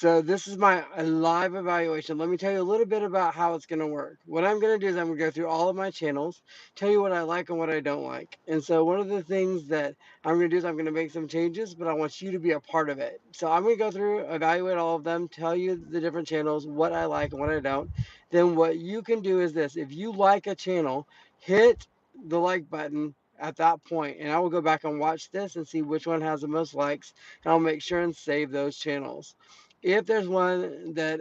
So this is my live evaluation. Let me tell you a little bit about how it's going to work. What I'm going to do is I'm going to go through all of my channels, tell you what I like and what I don't like. And so one of the things that I'm going to do is I'm going to make some changes, but I want you to be a part of it. So I'm going to go through, evaluate all of them, tell you the different channels, what I like and what I don't. Then what you can do is this. If you like a channel, hit the like button at that point, and I will go back and watch this and see which one has the most likes, and I'll make sure and save those channels. If there's one that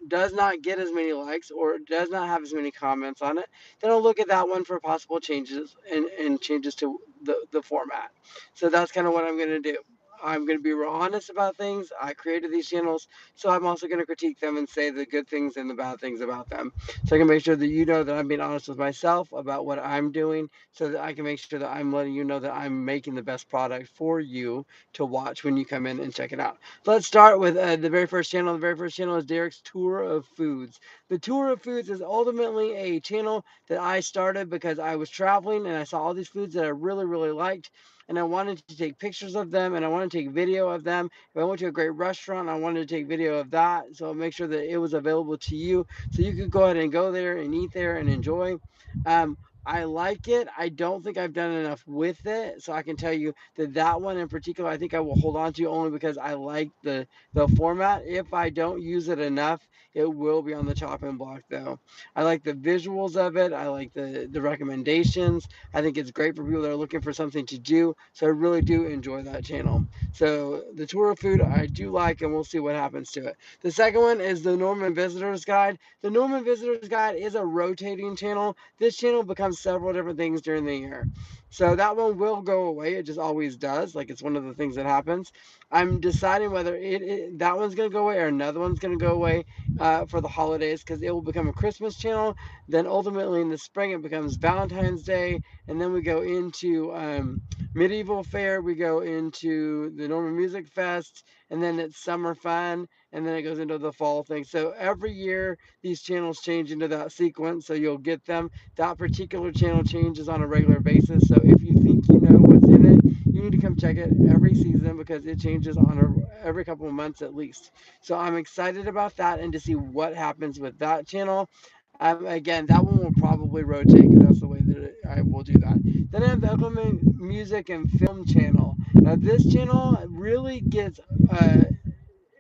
does not get as many likes or does not have as many comments on it, then I'll look at that one for possible changes and changes to the format. So that's kind of what I'm going to do. I'm going to be real honest about things. I created these channels, so I'm also going to critique them and say the good things and the bad things about them. So I can make sure that you know that I'm being honest with myself about what I'm doing, so that I can make sure that I'm letting you know that I'm making the best product for you to watch when you come in and check it out. Let's start with the very first channel. The very first channel is Derek's Tour of Foods. The Tour of Foods is ultimately a channel that I started because I was traveling and I saw all these foods that I really, really liked. And I wanted to take pictures of them and I wanted to take video of them. If I went to a great restaurant, I wanted to take video of that. So make sure that it was available to you so you could go ahead and go there and eat there and enjoy. I like it. I don't think I've done enough with it, so I can tell you that one in particular, I think I will hold on to only because I like the format. If I don't use it enough, it will be on the chopping block though. I like the visuals of it. I like the recommendations. I think it's great for people that are looking for something to do. So I really do enjoy that channel. So the tour of food I do like, and we'll see what happens to it. The second one is the Norman Visitors Guide. The Norman Visitors Guide is a rotating channel. This channel becomes several different things during the year. So that one will go away. It just always does. Like it's one of the things that happens. I'm deciding whether that one's going to go away or another one's going to go away for the holidays because it will become a Christmas channel. Then ultimately in the spring it becomes Valentine's Day, and then we go into Medieval Fair. We go into the Norman Music Fest, and then it's Summer Fun, and then it goes into the fall thing. So every year these channels change into that sequence, so you'll get them. That particular channel changes on a regular basis. So if you think you know what's in it, you need to come check it every season because it changes on every couple of months at least. So I'm excited about that and to see what happens with that channel. Again, that one will probably rotate because that's the way that I will do that. Then I have the Oklahoma Music and Film channel. Now this channel really gets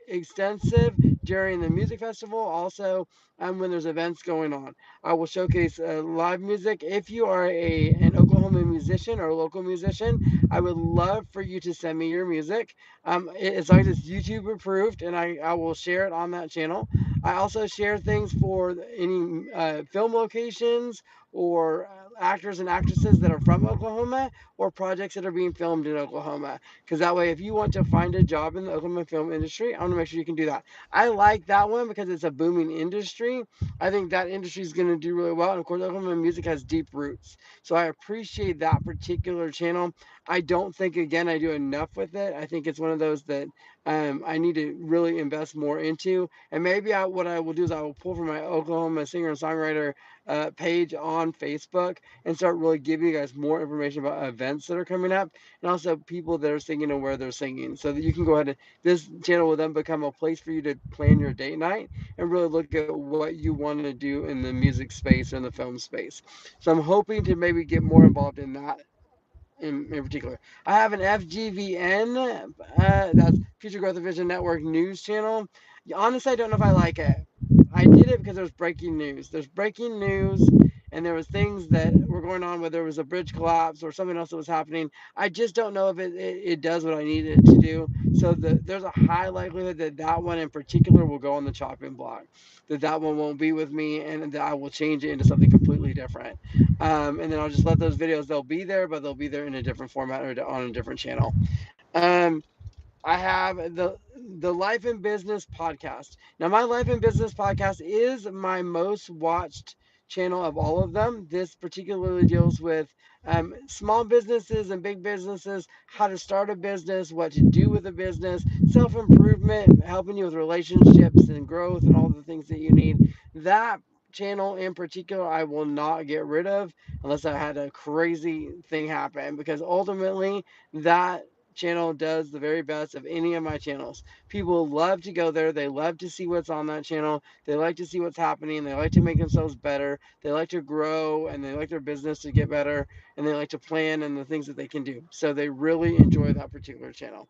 extensive during the music festival. Also, when there's events going on, I will showcase live music. If you are an Oklahoma musician or a local musician, I would love for you to send me your music. As long as it's YouTube approved, and I will share it on that channel. I also share things for any film locations or actors and actresses that are from Oklahoma or projects that are being filmed in Oklahoma. Because that way, if you want to find a job in the Oklahoma film industry, I want to make sure you can do that. I like that one because it's a booming industry. I think that industry is going to do really well. And of course, Oklahoma music has deep roots. So I appreciate that particular channel. I don't think, again, I do enough with it. I think it's one of those that I need to really invest more into. And maybe what I will do is I will pull from my Oklahoma singer and songwriter page on Facebook and start really giving you guys more information about events that are coming up and also people that are singing and where they're singing so that you can go ahead and this channel will then become a place for you to plan your date night and really look at what you want to do in the music space or in the film space. So I'm hoping to maybe get more involved in that in particular. I have an FGVN, that's Future Growth Vision Network news channel. Honestly, I don't know if I like it. I did it because there's breaking news. There's breaking news, and there was things that were going on, whether it was a bridge collapse or something else that was happening. I just don't know if it does what I need it to do. So there's a high likelihood that that one in particular will go on the chopping block. That one won't be with me, and that I will change it into something completely different. And then I'll just let those videos. They'll be there, but they'll be there in a different format or on a different channel. Um, I have the Life and Business podcast. Now, my Life and Business podcast is my most watched channel of all of them. This particularly deals with small businesses and big businesses, how to start a business, what to do with a business, self improvement, helping you with relationships and growth, and all the things that you need. That channel in particular, I will not get rid of unless I had a crazy thing happen because ultimately that channel does the very best of any of my channels. People love to go there. They love to see what's on that channel. They like to see what's happening. They like to make themselves better. They like to grow and they like their business to get better and they like to plan and the things that they can do. So they really enjoy that particular channel.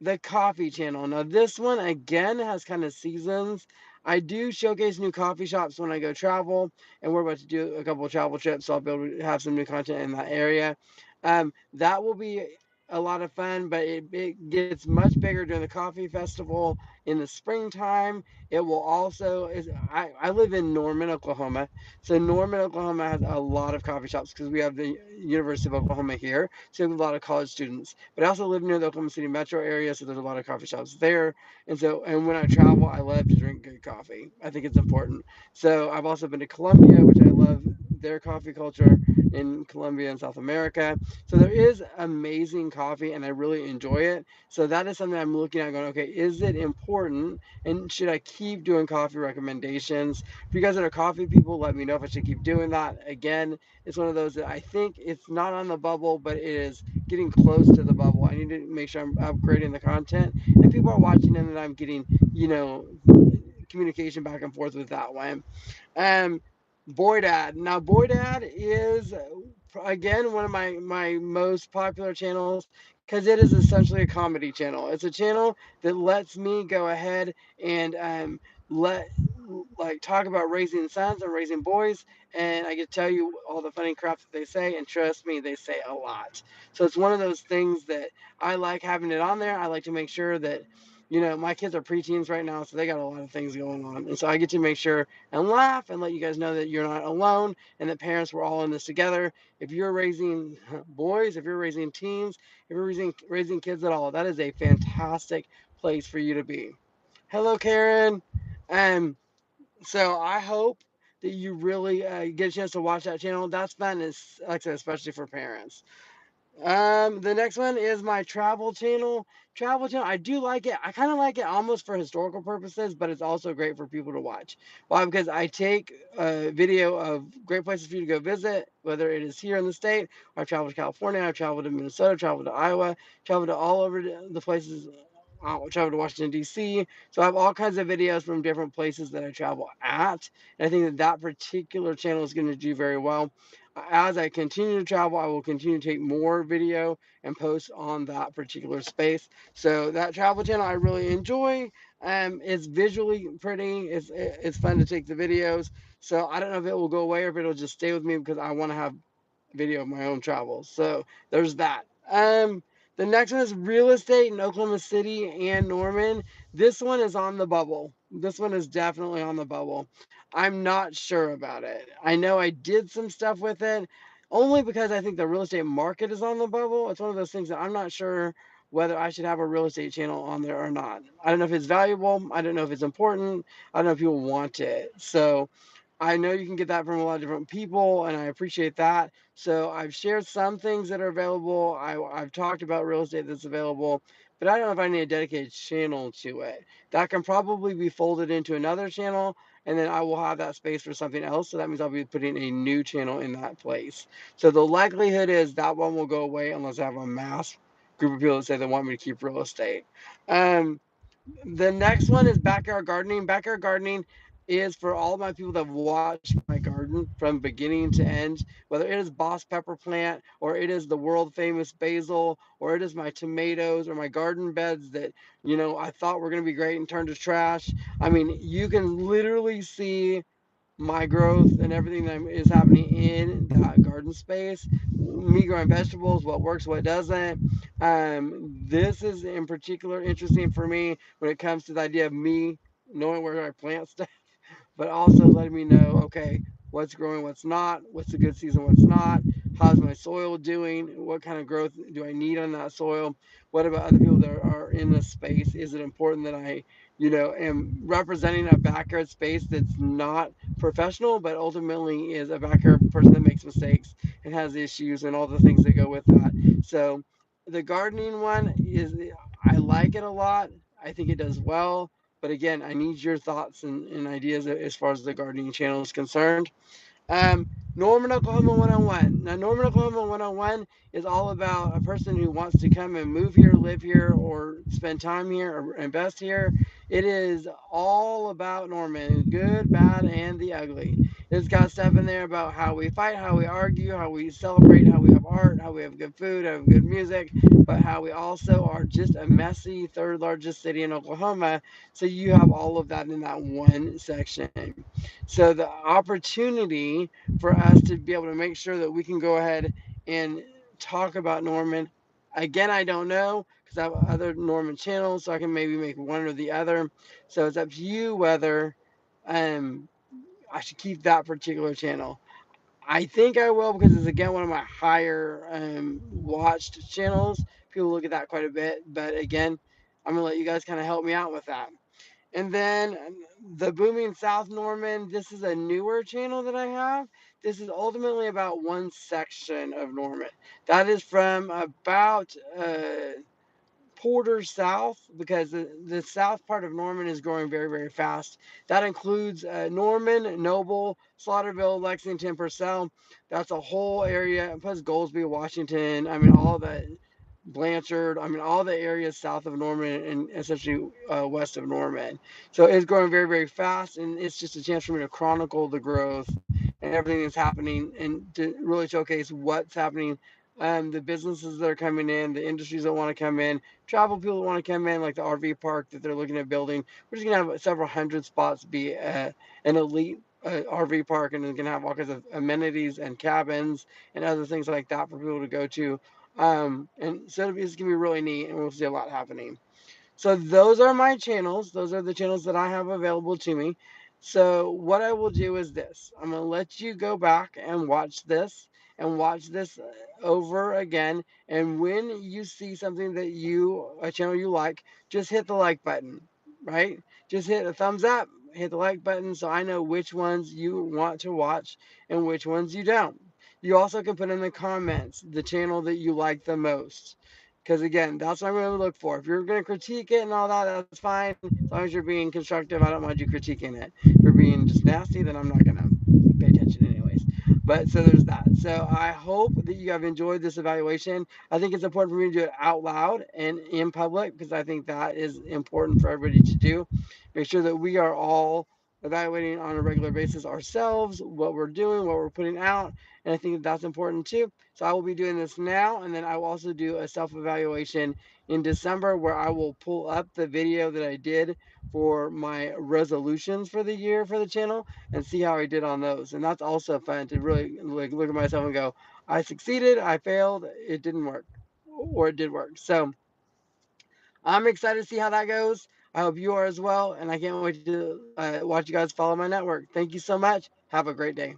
The coffee channel. Now, this one again has kind of seasons. I do showcase new coffee shops when I go travel, and we're about to do a couple of travel trips, so I'll be able to have some new content in that area. That will be a lot of fun, but it gets much bigger during the coffee festival in the springtime. It will also I live in Norman, Oklahoma, so Norman, Oklahoma has a lot of coffee shops because we have the University of Oklahoma here, so we have a lot of college students. But I also live near the Oklahoma City metro area, so there's a lot of coffee shops there. And when I travel, I love to drink good coffee. I think it's important. So I've also been to Colombia, which I love their coffee culture in Colombia and South America. So there is amazing coffee, and I really enjoy it. So that is something I'm looking at, going, okay, is it important, and should I keep doing coffee recommendations? If you guys that are coffee people, let me know if I should keep doing that. Again, it's one of those that I think it's not on the bubble, but it is getting close to the bubble. I need to make sure I'm upgrading the content and people are watching and that I'm getting, you know, communication back and forth with that one. Um, Boy Dad. Now, Boy Dad is again one of my most popular channels because it is essentially a comedy channel. It's a channel that lets me go ahead and let like talk about raising sons and raising boys, and I can tell you all the funny crap that they say, and trust me, they say a lot. So it's one of those things that I like having it on there. I like to make sure that my kids are preteens right now, so they got a lot of things going on. And so I get to make sure and laugh and let you guys know that you're not alone and that parents were all in this together. If you're raising boys, if you're raising teens, if you're raising kids at all, that is a fantastic place for you to be. Hello, Karen. Um, so I hope that you really get a chance to watch that channel. That's fun, like I said, especially for parents. The next one is my travel channel. Travel channel, I do like it. I kind of like it almost for historical purposes, but it's also great for people to watch. Why? Because I take a video of great places for you to go visit, whether it is here in the state, or I've traveled to California, I've traveled to Minnesota, traveled to Iowa, traveled to all over the places. I traveled to Washington D.C. So I have all kinds of videos from different places that I travel at, and I think that that particular channel is going to do very well. As I continue to travel, I will continue to take more video and post on that particular space. So that travel channel I really enjoy. It's visually pretty. It's fun to take the videos. So I don't know if it will go away or if it'll just stay with me because I want to have video of my own travels. So there's that. The next one is real estate in Oklahoma City and Norman. This one is on the bubble. This one is definitely on the bubble. I'm not sure about it. I know I did some stuff with it only because I think the real estate market is on the bubble. It's one of those things that I'm not sure whether I should have a real estate channel on there or not. I don't know if it's valuable. I don't know if it's important. I don't know if people want it. So I know you can get that from a lot of different people, and I appreciate that. So I've shared some things that are available. I've talked about real estate that's available, but I don't know if I need a dedicated channel to it. That can probably be folded into another channel, and then I will have that space for something else. So that means I'll be putting a new channel in that place. So the likelihood is that one will go away unless I have a mass group of people that say they want me to keep real estate. Um, the next one is backyard gardening. Backyard gardening is for all my people that have watched my garden from beginning to end, whether it is Boss Pepper plant or it is the world famous basil or it is my tomatoes or my garden beds that, I thought were going to be great and turned to trash. I mean, you can literally see my growth and everything that is happening in that garden space. Me growing vegetables, what works, what doesn't. This is in particular interesting for me when it comes to the idea of me knowing where I plant stuff, but also letting me know, okay, what's growing, what's not, what's a good season, what's not, how's my soil doing, what kind of growth do I need on that soil, what about other people that are in this space, is it important that I, am representing a backyard space that's not professional, but ultimately is a backyard person that makes mistakes and has issues and all the things that go with that. So the gardening one is, I like it a lot. I think it does well. But again, I need your thoughts and ideas as far as the gardening channel is concerned. Norman, Oklahoma 101. Now, Norman, Oklahoma 101 is all about a person who wants to come and move here, live here, or spend time here, or invest here. It is all about Norman, good, bad, and the ugly. It's got stuff in there about how we fight, how we argue, how we celebrate, how we have art, how we have good food, have good music, but how we also are just a messy third largest city in Oklahoma. So you have all of that in that one section. So the opportunity for us to be able to make sure that we can go ahead and talk about Norman. Again, I don't know because I have other Norman channels, so I can maybe make one or the other. So it's up to you whether um, I should keep that particular channel. I think I will because it's again one of my higher watched channels. People look at that quite a bit, but again, I'm gonna let you guys kind of help me out with that. And then the Booming South Norman, this is a newer channel that I have. This is ultimately about one section of Norman. That is from about Porter South, because the south part of Norman is growing very, very fast. That includes Norman, Noble, Slaughterville, Lexington, Purcell. That's a whole area, plus Goldsby, Washington. I mean, all that. Blanchard, I mean, all the areas south of Norman and essentially west of Norman. So it's growing very, very fast, and it's just a chance for me to chronicle the growth and everything that's happening and to really showcase what's happening. The businesses that are coming in, the industries that want to come in, travel people that want to come in, like the RV park that they're looking at building. We're just going to have several hundred spots be an elite RV park, and it's going to have all kinds of amenities and cabins and other things like that for people to go to. And so it's gonna be really neat, and we'll see a lot happening. So those are my channels. Those are the channels that I have available to me. So what I will do is this. I'm going to let you go back and watch this over again. And when you see something that a channel you like, just hit the like button, right? Just hit a thumbs up, hit the like button so I know which ones you want to watch and which ones you don't. You also can put in the comments the channel that you like the most. Because again, that's what I'm going to look for. If you're going to critique it and all that, that's fine. As long as you're being constructive, I don't mind you critiquing it. If you're being just nasty, then I'm not going to pay attention anyways. But so there's that. So I hope that you have enjoyed this evaluation. I think it's important for me to do it out loud and in public because I think that is important for everybody to do. Make sure that we are all evaluating on a regular basis ourselves, what we're doing, what we're putting out. And I think that that's important too. So I will be doing this now, and then I will also do a self-evaluation in December where I will pull up the video that I did for my resolutions for the year for the channel and see how I did on those. And that's also fun to really like look at myself and go, I succeeded, I failed, it didn't work, or it did work. So I'm excited to see how that goes. I hope you are as well, and I can't wait to watch you guys follow my network. Thank you so much. Have a great day.